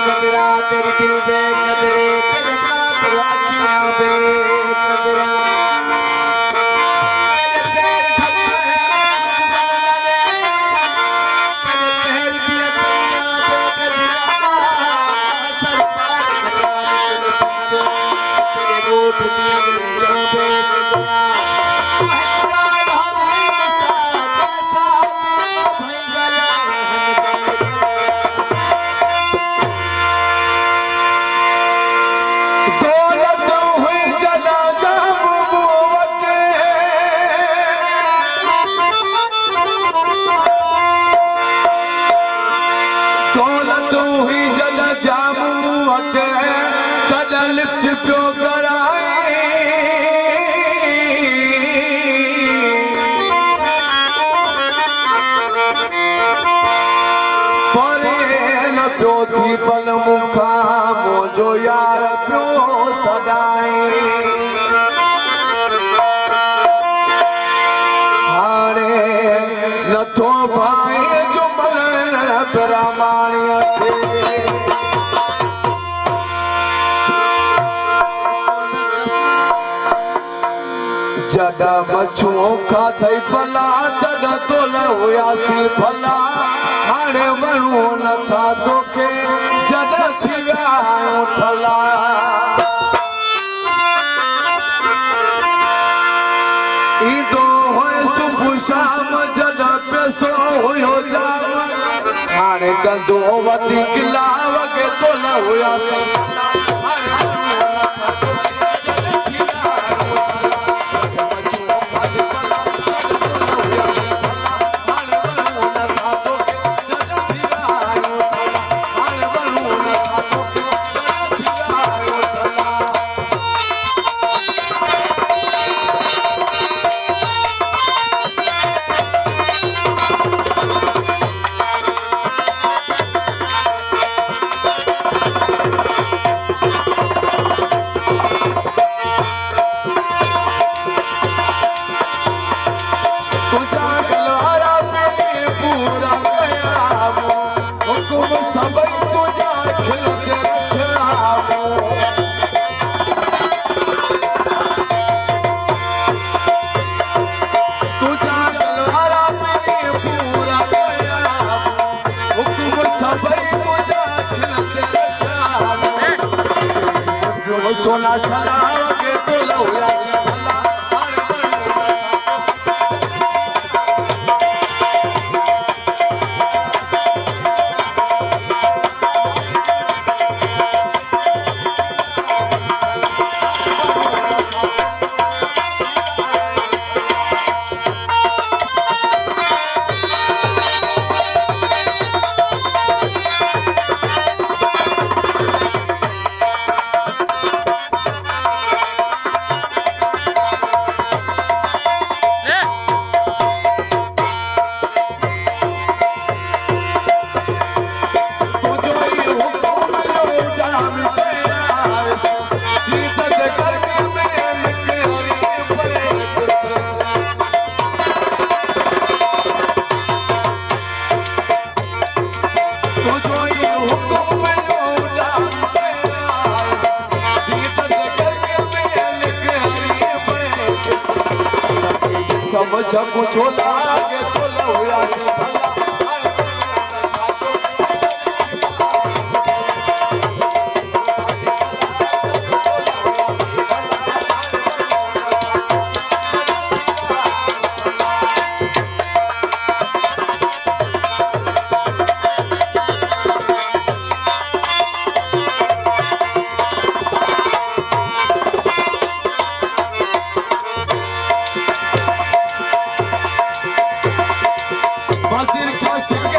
बेकदरा तेरी दिल बेकदरे तेरे खातिर अखियां बेकदरा मेरे पैर ढके हैं कुछ बनना दे तेरे पैर दिया तलियां बेकदरा सर पार खतरा तेरे गोद दिया मेरा बेकदरा लिफ्ट पियो कराए परे न पियो थी पल मुखा मुझो यार पियो सदाए हाणे नथो भाई जो मलन ब्रह्माणीअ खे जदा बचुओं खाधई भला तदा तोल हुयासी भला हाणे वणो नथा तोखे जदा थी विया आहियूं ठला ईंदो हुए सुबुह शाम जदा पैसो हुयो जाम हाणे कंदो वधीक लाव के तोल हुयासी सोना छला के तोल हुयासी भला जब छोला के तोल हुयासी भला Fazer